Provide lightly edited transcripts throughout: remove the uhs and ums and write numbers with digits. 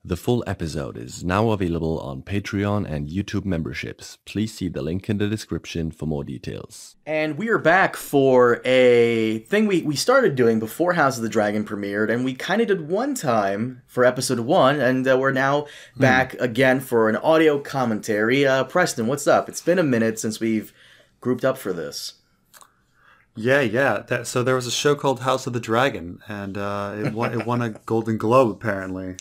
The full episode is now available on Patreon and YouTube memberships. Please see the link in the description for more details. And we are back for a thing we started doing before House of the Dragon premiered, and we kind of did one time for episode 1, and we're now back again for an audio commentary. Preston, what's up? It's been a minute since we've grouped up for this. Yeah. So there was a show called House of the Dragon, and it won a Golden Globe, apparently.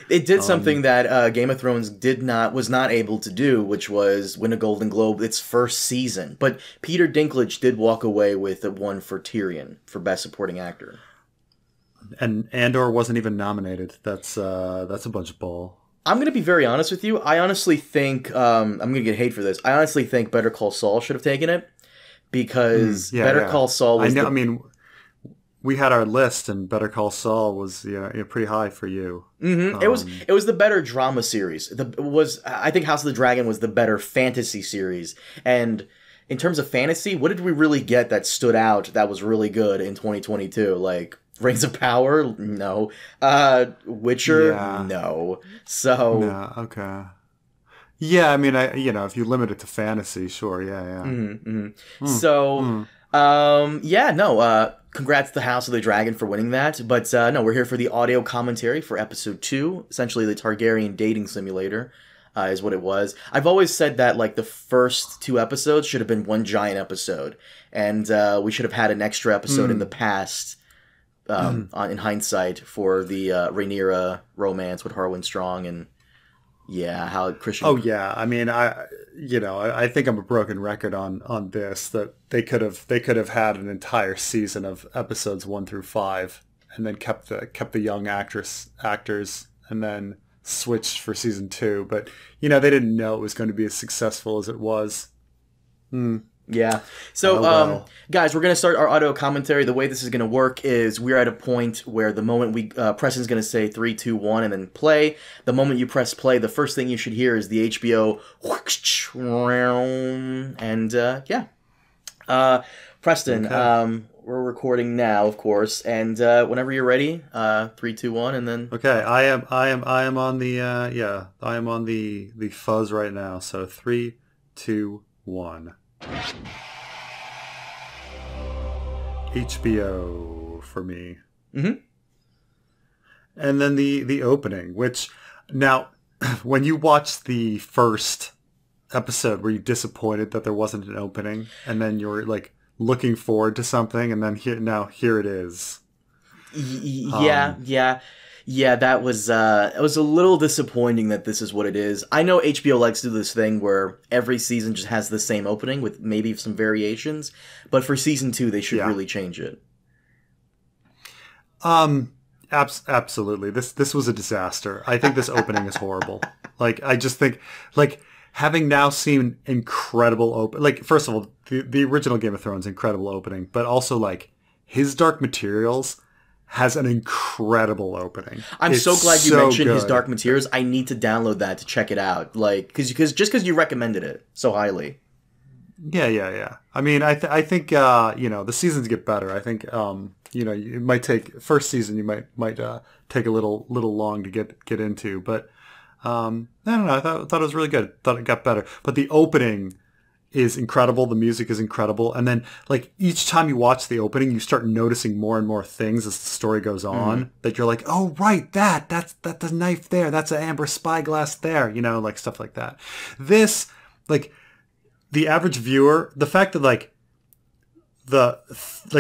It did something that Game of Thrones was not able to do, which was win a Golden Globe its first season. But Peter Dinklage did walk away with one for Tyrion for Best Supporting Actor. And Andor wasn't even nominated. That's a bunch of bull. I'm going to be very honest with you. I honestly think, I'm going to get hate for this, I honestly think Better Call Saul should have taken it. Because Better Call Saul was I mean, we had our list, and Better Call Saul was pretty high for you. Mm-hmm. It was the better drama series. I think House of the Dragon was the better fantasy series. And in terms of fantasy, what did we really get that stood out that was really good in 2022? Like Rings of Power? No. Witcher? Yeah. No. So yeah, okay. Yeah, I mean, if you limit it to fantasy, sure, yeah. So, congrats to House of the Dragon for winning that. But no, we're here for the audio commentary for episode 2, essentially the Targaryen dating simulator. Is what it was. I've always said that like the first 2 episodes should have been one giant episode, and we should have had an extra episode in the past. In hindsight, for the Rhaenyra romance with Harwin Strong and. Yeah, how Christian... Oh, yeah. I mean, I think I'm a broken record on this, that they could have had an entire season of episodes 1 through 5 and then kept the young actors and then switched for season 2. But, they didn't know it was going to be as successful as it was. Yeah. So, guys, we're going to start our audio commentary. The way this is going to work is we're at a point where the moment Preston's going to say 3, 2, 1, and then play. The moment you press play, the first thing you should hear is the HBO. And, Preston, okay. We're recording now, of course. And whenever you're ready, 3, 2, 1, and then... Okay, I am on the, I am on the fuzz right now. So 3, 2, 1. HBO for me. Mm-hmm. And then the opening, which now when you watched the first episode, were you disappointed that there wasn't an opening, and then you're like looking forward to something, and then here it is? Yeah, that was it was a little disappointing that this is what it is. I know HBO likes to do this thing where every season just has the same opening with maybe some variations, but for season 2 they should really change it. Absolutely. This was a disaster. I think this opening is horrible. Like, I just think, like, having now seen incredible first of all, the original Game of Thrones, incredible opening, but also like His Dark Materials has an incredible opening. I'm so glad you mentioned His Dark Materials. I need to download that to check it out. Like, because you recommended it so highly. Yeah. I mean, I think the seasons get better. I think it might take first season. You might take a little long to get into, but I don't know. I thought it was really good. Thought it got better, but the opening is incredible. The music is incredible. And then like each time you watch the opening, you start noticing more and more things as the story goes on that you're like, oh, right. That's the knife there. That's an amber spyglass there, like stuff like that. This, like the average viewer, the fact that like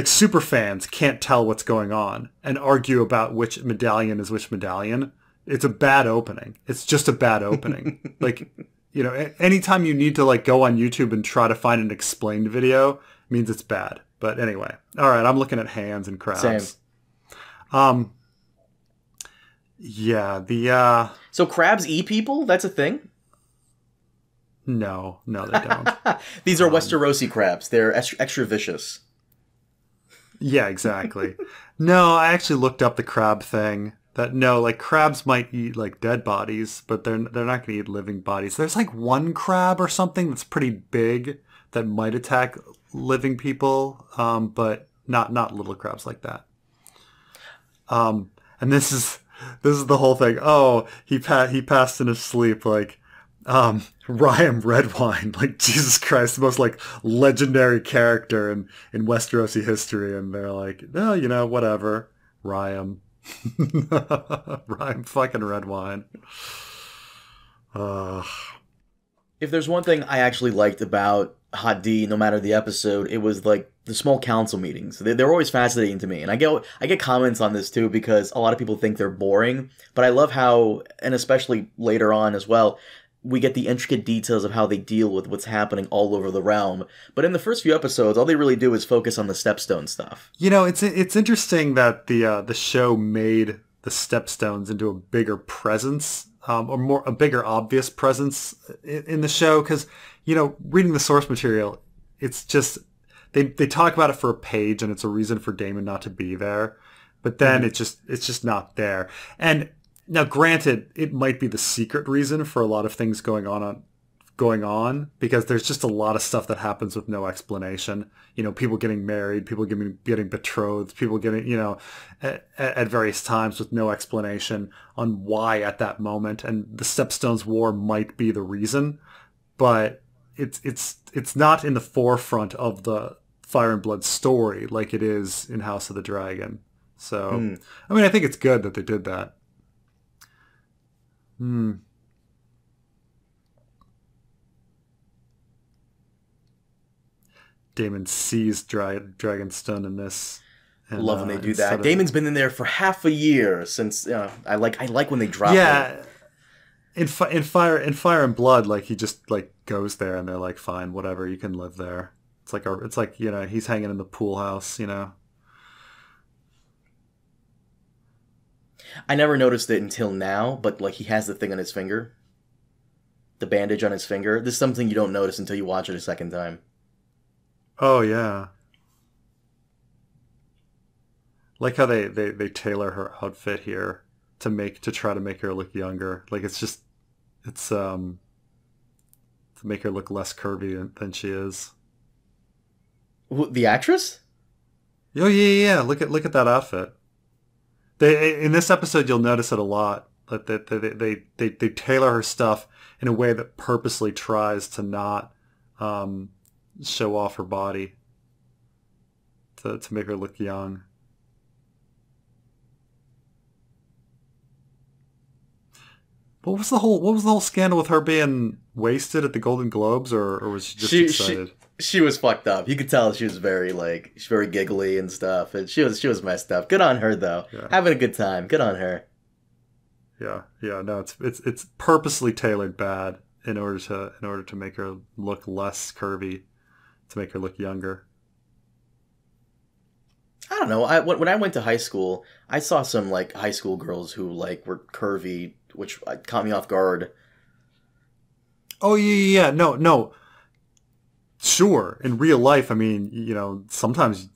super fans can't tell what's going on and argue about which medallion is which medallion. It's a bad opening. It's just a bad opening. Like, anytime you need to like go on YouTube and try to find an explained video means it's bad. But anyway, all right, I'm looking at hands and crabs. Same. Yeah, So crabs eat people? That's a thing? No, they don't. These are Westerosi crabs. They're extra vicious. Yeah, exactly. No, I actually looked up the crab thing. Crabs might eat like dead bodies, but they're not going to eat living bodies. There's like one crab or something that's pretty big that might attack living people, but not little crabs like that. And this is This is the whole thing. Oh, he passed in his sleep, like, Ryan Redwine, like, Jesus Christ, the most, like, legendary character in Westerosi history, and they're like, no, you know, whatever, Ryan. Ryan fucking Redwine. If there's one thing I actually liked about Hot D, no matter the episode, it was like the small council meetings. They're always fascinating to me, and I get comments on this too because a lot of people think they're boring. But I love how, and especially later on as well, we get the intricate details of how they deal with what's happening all over the realm. But in the first few episodes, all they really do is focus on the Stepstone stuff. You know, it's interesting that the show made the Stepstones into a bigger presence. Or a bigger obvious presence in the show, because, you know, reading the source material, it's just they talk about it for a page and it's a reason for Daemon not to be there, but then it's just not there. And now, granted, it might be the secret reason for a lot of things going on because there's just a lot of stuff that happens with no explanation. You know, people getting married, people getting betrothed, people getting, you know, at various times with no explanation on why at that moment. And the Stepstones War might be the reason, but it's not in the forefront of the Fire and Blood story like it is in House of the Dragon. So, I mean, I think it's good that they did that. Daemon sees Dragonstone in this. And, love when they do that. Daemon's been in there for half a year since. I like when they drop. Yeah, in Fire and Blood, like he just like goes there and they're like, fine, whatever, you can live there. It's like you know, he's hanging in the pool house, you know. I never noticed it until now, but like he has the thing on his finger, the bandage on his finger. This is something you don't notice until you watch it a second time. Oh yeah. Like how they tailor her outfit here to try to make her look younger. Like it's to make her look less curvy than she is. The actress? Oh yeah. Look at that outfit. In this episode you'll notice it a lot. That they tailor her stuff in a way that purposely tries to not show off her body to make her look young. What was the whole scandal with her being wasted at the Golden Globes, or was she just excited? She was fucked up. You could tell she was very giggly and stuff, and she was messed up. Good on her though, having a good time. Good on her. Yeah. No, it's purposely tailored bad in order to make her look less curvy, to make her look younger. I don't know. When I went to high school, I saw some like high school girls who like were curvy, which caught me off guard. Oh yeah. No. Sure. In real life, I mean, you know, sometimes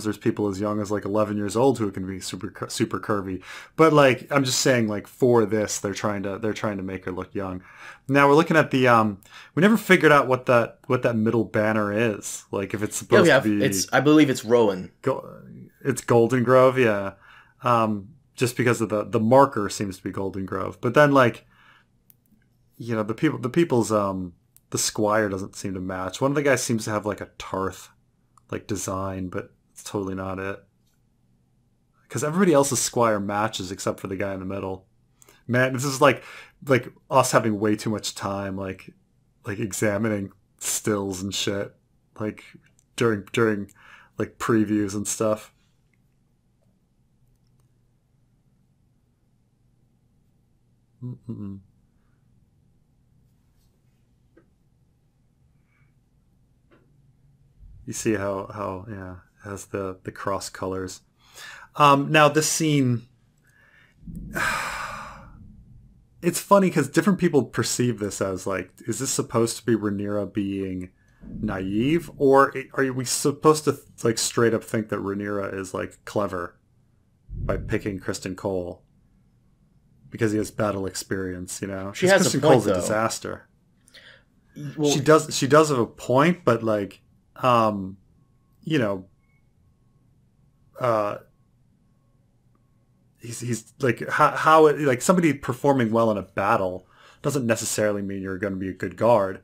there's people as young as like 11 years old who can be super curvy. But like, I'm just saying, like for this, they're trying to make her look young. Now we're looking at the we never figured out what that middle banner is. Like if it's supposed to be. I believe it's Rowan. It's Golden Grove, yeah. Just because of the marker seems to be Golden Grove, but then like, you know, the people's the squire doesn't seem to match. One of the guys seems to have like a Tarth like design, but it's totally not it. Because everybody else's squire matches except for the guy in the middle. Man, this is like us having way too much time like examining stills and shit like during like previews and stuff. You see how it has the cross colors. Now this scene, it's funny because different people perceive this as like, is this supposed to be Rhaenyra being naive, or are we supposed to like straight up think that Rhaenyra is like clever by picking Kristen Cole because he has battle experience? You know, she has Kristen a point, Cole's though. A disaster. Well, she does have a point, but like. You know, he's like how it, like somebody performing well in a battle doesn't necessarily mean you're going to be a good guard.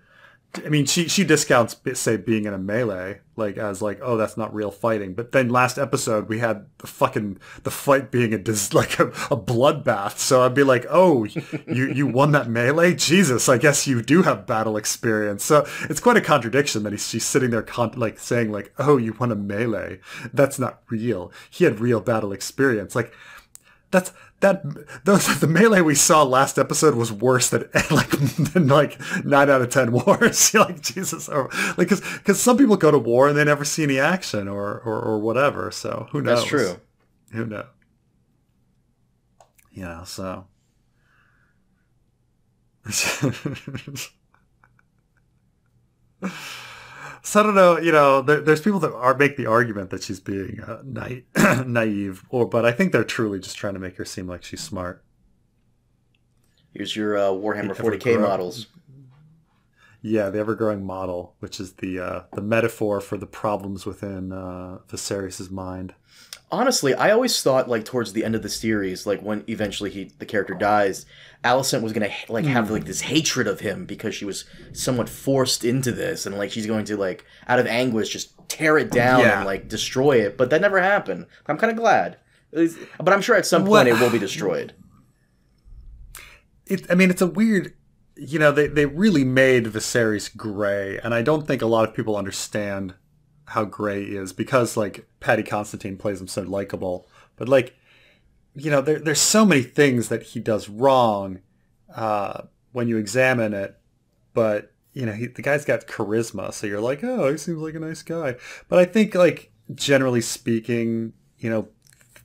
I mean, she discounts, say, being in a melee, like, as, like, oh, that's not real fighting. But then last episode, we had the fight being a bloodbath. So I'd be like, oh, you won that melee? Jesus, I guess you do have battle experience. So it's quite a contradiction that she's sitting there, like, saying, like, oh, you won a melee. That's not real. He had real battle experience. Like, the melee we saw last episode was worse than 9 out of 10 wars. You're like, Jesus, or like, because some people go to war and they never see any action or whatever. So who knows? That's true. Who knows? Yeah. So. So I don't know, there's people that make the argument that she's being naive, but I think they're truly just trying to make her seem like she's smart. Here's your Warhammer 40k models. Yeah, the ever-growing model, which is the metaphor for the problems within Viserys' mind. Honestly, I always thought, like, towards the end of the series, like, when eventually the character dies, Alicent was gonna have like this hatred of him because she was somewhat forced into this, and like she's going to, like, out of anguish, just tear it down and like destroy it. But that never happened. I'm kind of glad, but I'm sure at some point it will be destroyed. It's a weird, they really made Viserys gray, and I don't think a lot of people understand how gray he is because, like, Paddy Considine plays him so likable, but, like, there's so many things that he does wrong when you examine it, but the guy's got charisma, so you're like, oh, he seems like a nice guy. But I think, like, generally speaking,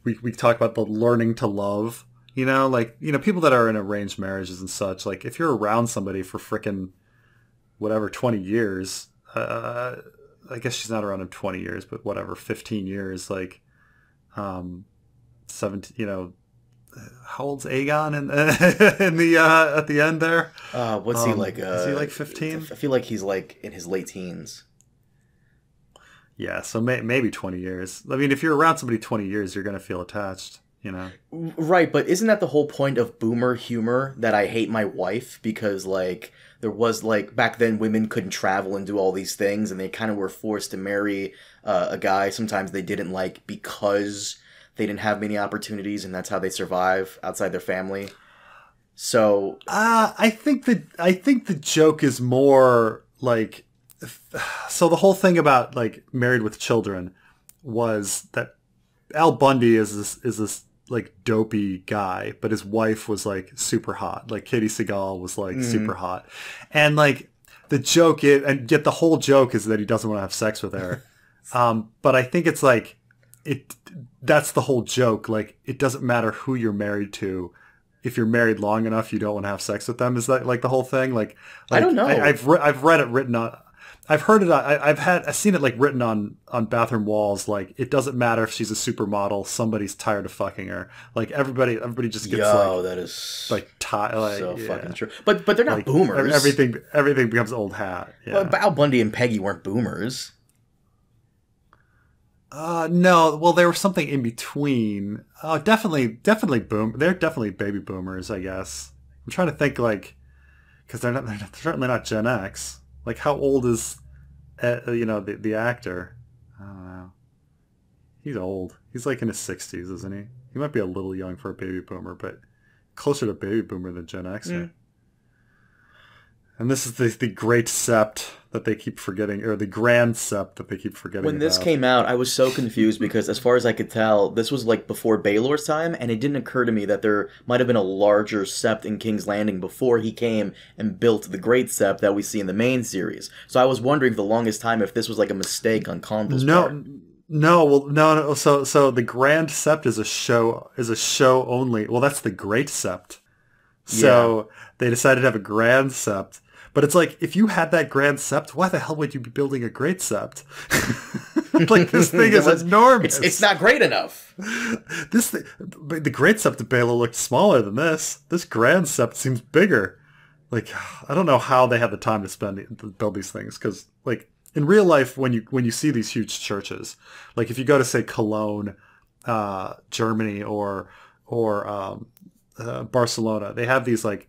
we talk about the learning to love, people that are in arranged marriages and such, like, if you're around somebody for frickin' whatever 20 years, I guess she's not around him 20 years, but whatever, 15 years, like, 17, how old's Aegon in the at the end there? What's he like? Is he like 15? I feel like he's like in his late teens. Yeah, so maybe 20 years. I mean, if you're around somebody 20 years, you're going to feel attached, Right, but isn't that the whole point of boomer humor, that I hate my wife because, like, there was, like, back then women couldn't travel and do all these things, and they kind of were forced to marry a guy sometimes they didn't like because they didn't have many opportunities, and that's how they survive outside their family. So I think the joke is more like, so the whole thing about, like, Married with Children was that Al Bundy is this like dopey guy, but his wife was, like, super hot. Like, Katie Seagal was, like, super hot, and, like, the joke is, and yet the whole joke is that he doesn't want to have sex with her. But I think it's like that's the whole joke. Like, it doesn't matter who you're married to. If you're married long enough, you don't want to have sex with them. Is that, like, the whole thing? Like I don't know. I've read it written on. I've heard it. I've seen it, like, written on bathroom walls. Like, it doesn't matter if she's a supermodel. Somebody's tired of fucking her. Like, everybody just gets that is like so fucking true. But they're not, like, boomers. Everything becomes old hat. Yeah. Well, Al Bundy and Peggy weren't boomers. No. Well, there was something in between. Definitely boom. They're definitely baby boomers, I guess. I'm trying to think, like, because they're certainly not Gen X. Like, how old is, the actor? I don't know. He's old. He's, like, in his 60s, isn't he? He might be a little young for a baby boomer, but closer to baby boomer than Gen Xer. And this is the great sept that they keep forgetting, or the grand sept that they keep forgetting. When this came out, I was so confused because, as far as I could tell, this was, like, before Baelor's time, and it didn't occur to me that there might have been a larger sept in King's Landing before he came and built the great sept that we see in the main series. So I was wondering for the longest time if this was, like, a mistake on Condal's part. No. So the grand sept is a show only. Well, that's the great sept. So they decided to have a grand sept. But it's like, if you had that grand sept, why the hell would you be building a great sept? Like, this thing is enormous. It's not great enough. The great sept of Baelor looked smaller than this. This grand sept seems bigger. Like, I don't know how they had the time to build these things, because, like, in real life, when you see these huge churches, like, if you go to, say, Cologne, Germany, or Barcelona. They have these like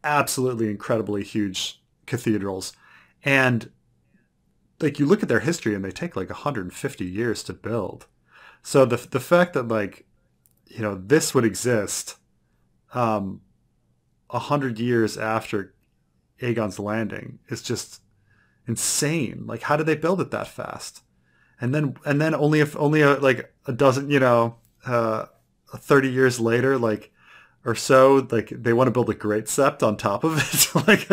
absolutely incredibly huge cathedrals, and like you look at their history and they take like 150 years to build. So the fact that like, you know, this would exist 100 years after Aegon's landing is just insane. Like, how did they build it that fast? And then only like a dozen, 30 years later, like, or so, like they want to build a great sept on top of it. Like,